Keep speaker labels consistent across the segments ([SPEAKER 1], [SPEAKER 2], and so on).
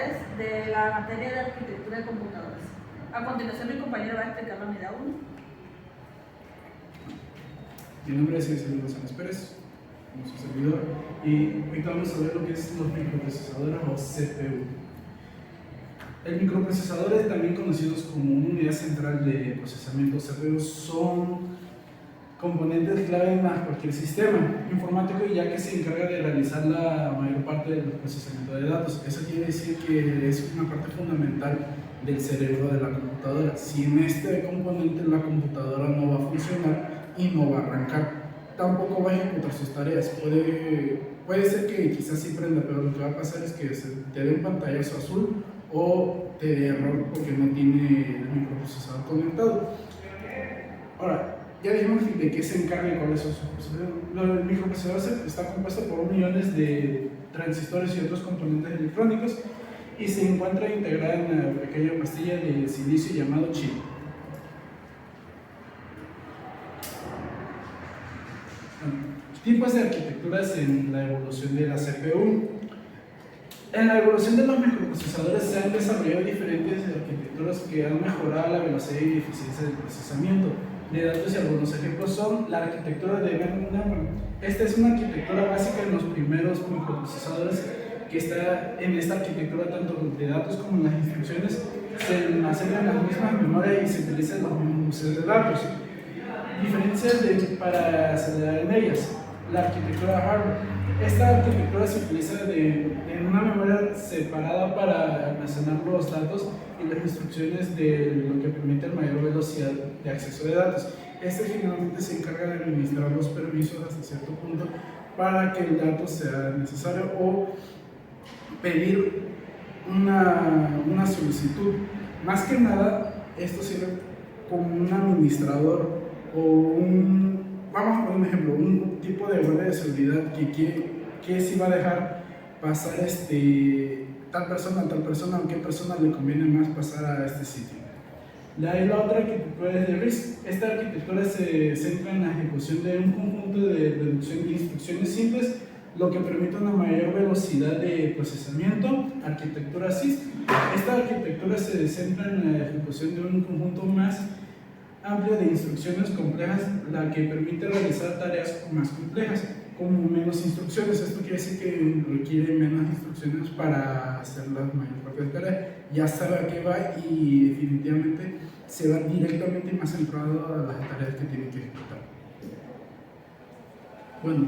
[SPEAKER 1] actividades de la materia de arquitectura de computadoras. A continuación, mi compañero va a explicar la unidad 1.
[SPEAKER 2] Mi nombre es César González Pérez, como su servidor, y ahorita vamos a ver lo que es los microprocesadores o CPU. El microprocesador, también conocidos como una unidad central de procesamiento CPU, son componentes clave en cualquier sistema informático, ya que se encarga de realizar la mayor parte del procesamiento de datos. Eso quiere decir que es una parte fundamental del cerebro de la computadora. Sin este componente, la computadora no va a funcionar y no va a arrancar. Tampoco va a ejecutar sus tareas. Puede ser que quizás sí prenda, pero lo que va a pasar es que te dé un pantallazo azul o te dé error porque no tiene el microprocesador conectado. Ahora, ya dijimos de qué se encarga y cuáles son sus procesadores. El microprocesador está compuesto por millones de transistores y otros componentes electrónicos y se encuentra integrada en una pequeña pastilla de silicio llamado chip. Tipos de arquitecturas en la evolución de la CPU. En la evolución de los microprocesadores se han desarrollado diferentes arquitecturas que han mejorado la velocidad y eficiencia del procesamiento de datos, y algunos ejemplos son la arquitectura de Neumann. Esta es una arquitectura básica en los primeros microprocesadores, que está en esta arquitectura tanto de datos como en las instrucciones se almacenan las mismas memorias y se utilizan los mismos buses de datos. Diferencias para acelerar en ellas. La arquitectura hardware. Esta arquitectura se utiliza en una memoria separada para almacenar los datos y las instrucciones de lo que permite mayor velocidad de acceso de datos. Este generalmente se encarga de administrar los permisos hasta cierto punto para que el dato sea necesario o pedir una solicitud. Más que nada, esto sirve como un administrador o vamos a poner un ejemplo, un tipo de guardia de seguridad que si va a dejar pasar tal persona, o qué persona le conviene más pasar a este sitio. La otra arquitectura es de RISC. Esta arquitectura se centra en la ejecución de un conjunto de reducción de instrucciones simples, lo que permite una mayor velocidad de procesamiento. Arquitectura CISC. Esta arquitectura se centra en la ejecución de un conjunto más amplio de instrucciones complejas, la que permite realizar tareas más complejas con menos instrucciones. Esto quiere decir que requiere menos instrucciones para hacer la mayor parte de tareas. Ya sabe a qué va y definitivamente se va directamente más centrado a las tareas que tiene que ejecutar. Bueno,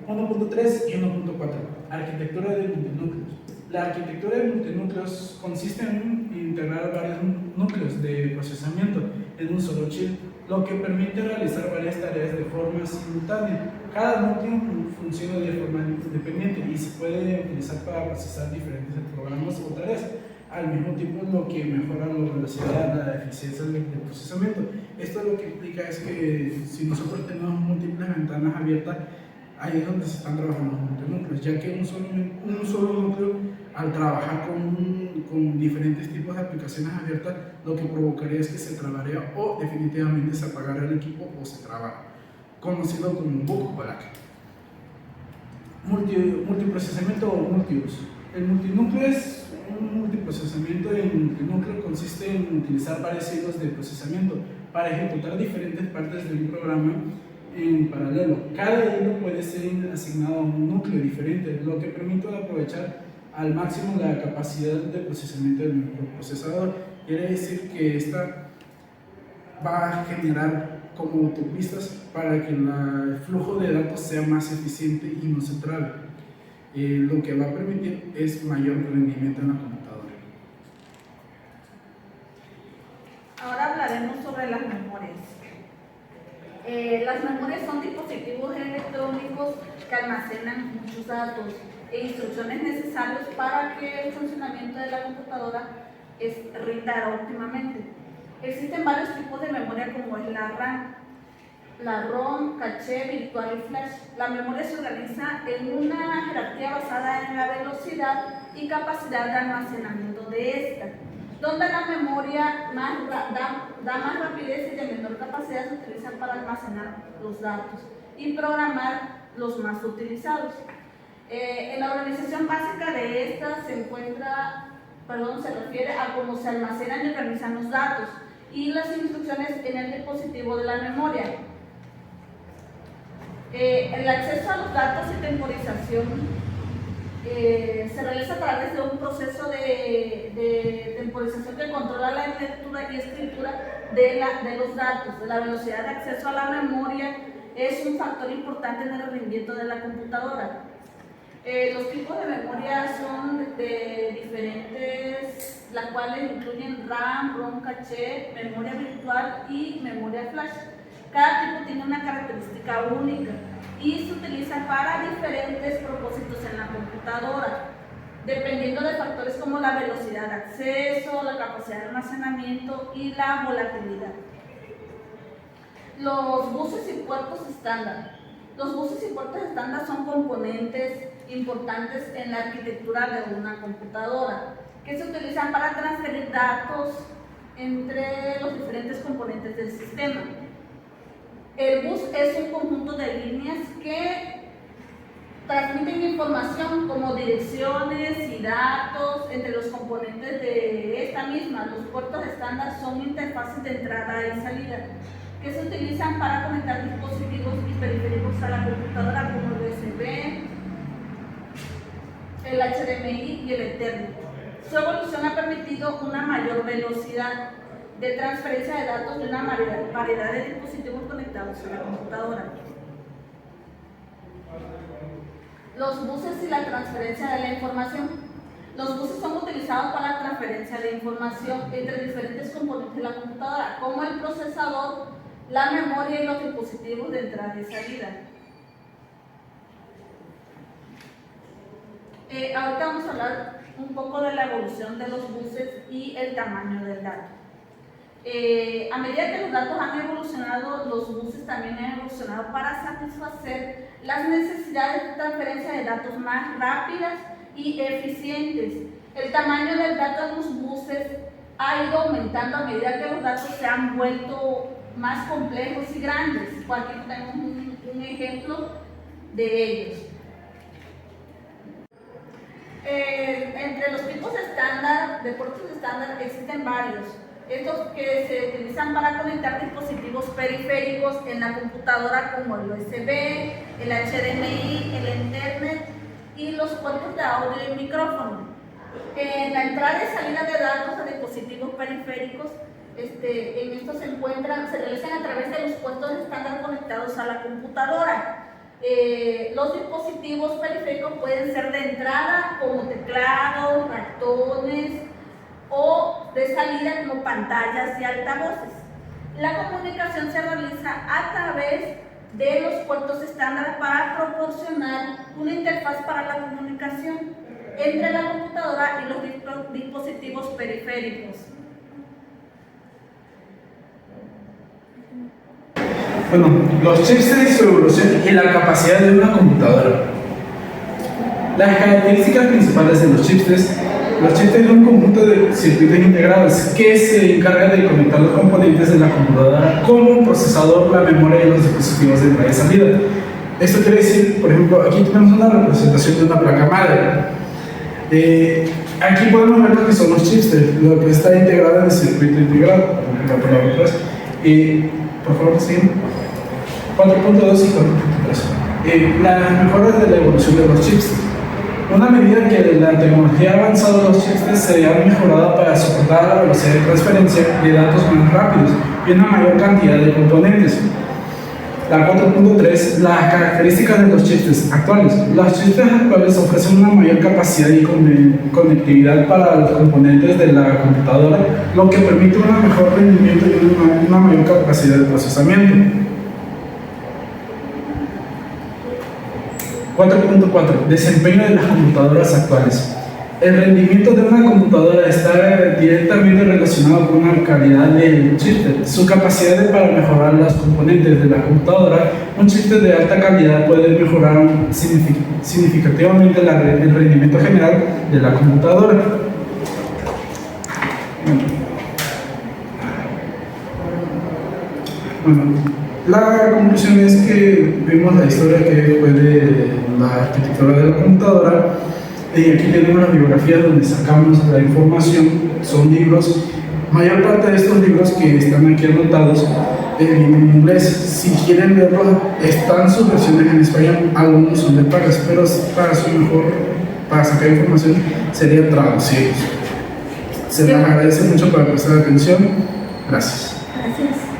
[SPEAKER 2] 1.3 y 1.4. Arquitectura de multinúcleos. La arquitectura de multinúcleos consiste en integrar varios núcleos de procesamiento en un solo chip, lo que permite realizar varias tareas de forma simultánea. Cada núcleo funciona de forma independiente y se puede utilizar para procesar diferentes programas o tareas al mismo tiempo, lo que mejora la velocidad, la eficiencia del procesamiento. Esto lo que implica es que si nosotros tenemos múltiples ventanas abiertas, ahí es donde se están trabajando los multinúcleos, ya que un solo núcleo, al trabajar con diferentes tipos de aplicaciones abiertas, lo que provocaría es que se trabaría o definitivamente se apagara el equipo o se trabara, conocido como un bug o lag. Multiprocesamiento o multiuso. El multinúcleo es un multiprocesamiento. El multinúcleo consiste en utilizar varios hilos de procesamiento para ejecutar diferentes partes de un programa en paralelo. Cada hilo puede ser asignado a un núcleo diferente, lo que permite aprovechar al máximo la capacidad de procesamiento del microprocesador. Quiere decir que esta va a generar como autopistas para que el flujo de datos sea más eficiente y no se trabe. Lo que va a permitir es mayor rendimiento en la computadora.
[SPEAKER 1] Ahora hablaremos sobre las memorias. Las memorias son dispositivos electrónicos que almacenan muchos datos e instrucciones necesarios para que el funcionamiento de la computadora rinda óptimamente. Existen varios tipos de memoria, como es la RAM, la ROM, caché, virtual y flash. La memoria se organiza en una jerarquía basada en la velocidad y capacidad de almacenamiento de esta, donde la memoria da más rapidez y de menor capacidad se utiliza para almacenar los datos y programar los más utilizados. En la organización básica de esta se refiere a cómo se almacenan y organizan los datos y las instrucciones en el dispositivo de la memoria. El acceso a los datos y temporización se realiza a través de un proceso de temporización que controla la lectura y escritura de los datos. La velocidad de acceso a la memoria es un factor importante en el rendimiento de la computadora. Los tipos de memoria son de diferentes, las cuales incluyen RAM, ROM caché, memoria virtual y memoria flash. Cada tipo tiene una característica única y se utiliza para diferentes propósitos en la computadora, dependiendo de factores como la velocidad de acceso, la capacidad de almacenamiento y la volatilidad. Los buses y puertos estándar. Los buses y puertos estándar son componentes importantes en la arquitectura de una computadora que se utilizan para transferir datos entre los diferentes componentes del sistema. El bus es un conjunto de líneas que transmiten información como direcciones y datos entre los componentes de esta misma. Los puertos estándar son interfaces de entrada y salida que se utilizan para conectar dispositivos y periféricos a la computadora como el USB, el HDMI y el Ethernet. Su evolución ha permitido una mayor velocidad de transferencia de datos de una variedad de dispositivos conectados a la computadora. Los buses y la transferencia de la información. Los buses son utilizados para la transferencia de información entre diferentes componentes de la computadora, como el procesador, la memoria y los dispositivos de entrada y salida. Ahorita vamos a hablar un poco de la evolución de los buses y el tamaño del dato. A medida que los datos han evolucionado, los buses también han evolucionado para satisfacer las necesidades de transferencia de datos más rápidas y eficientes. El tamaño del dato en los buses ha ido aumentando a medida que los datos se han vuelto más complejos y grandes. Aquí tenemos un ejemplo de ellos. Entre los tipos estándar, de puertos estándar, existen varios. Estos que se utilizan para conectar dispositivos periféricos en la computadora como el USB, el HDMI, el Ethernet y los puertos de audio y micrófono. En la entrada y salida de datos a dispositivos periféricos, en estos se realizan a través de los puertos estándar conectados a la computadora. Los dispositivos periféricos pueden ser de entrada como teclados, ratones, o de salida como pantallas y altavoces. La comunicación se realiza a través de los puertos estándar para proporcionar una interfaz para la comunicación entre la computadora y los dispositivos periféricos.
[SPEAKER 2] Bueno, los chips de su evolución y la capacidad de una computadora. Las características principales de los chips son un conjunto de circuitos integrados que se encargan de conectar los componentes de la computadora como el procesador, la memoria y los dispositivos de entrada y salida. Esto quiere decir, por ejemplo, aquí tenemos una representación de una placa madre. Aquí podemos ver lo que son los chips, lo que está integrado en el circuito integrado. Por favor, siguen. 4.2 y 4.3. Las mejoras de la evolución de los chips. Una medida que la tecnología ha avanzado, los chips se han mejorado para soportar la velocidad de transferencia de datos más rápidos y una mayor cantidad de componentes. La 4.3, las características de los chips actuales. Los chips actuales ofrecen una mayor capacidad y conectividad para los componentes de la computadora, lo que permite un mejor rendimiento y una mayor capacidad de procesamiento. 4.4. Desempeño de las computadoras actuales. El rendimiento de una computadora está directamente relacionado con la calidad del chip, su capacidad para mejorar los componentes de la computadora. Un chip de alta calidad puede mejorar significativamente el rendimiento general de la computadora. Bueno, la conclusión es que vemos la historia que fue de la arquitectura de la computadora. Y aquí tenemos las bibliografías donde sacamos la información. Son libros, mayor parte de estos libros que están aquí anotados vienen en inglés. Si quieren verlos, están sus versiones en español, algunos son de pagas, pero para su mejor, para sacar información, sería traducirlos. Se les agradece mucho por prestar atención. Gracias.
[SPEAKER 1] Gracias.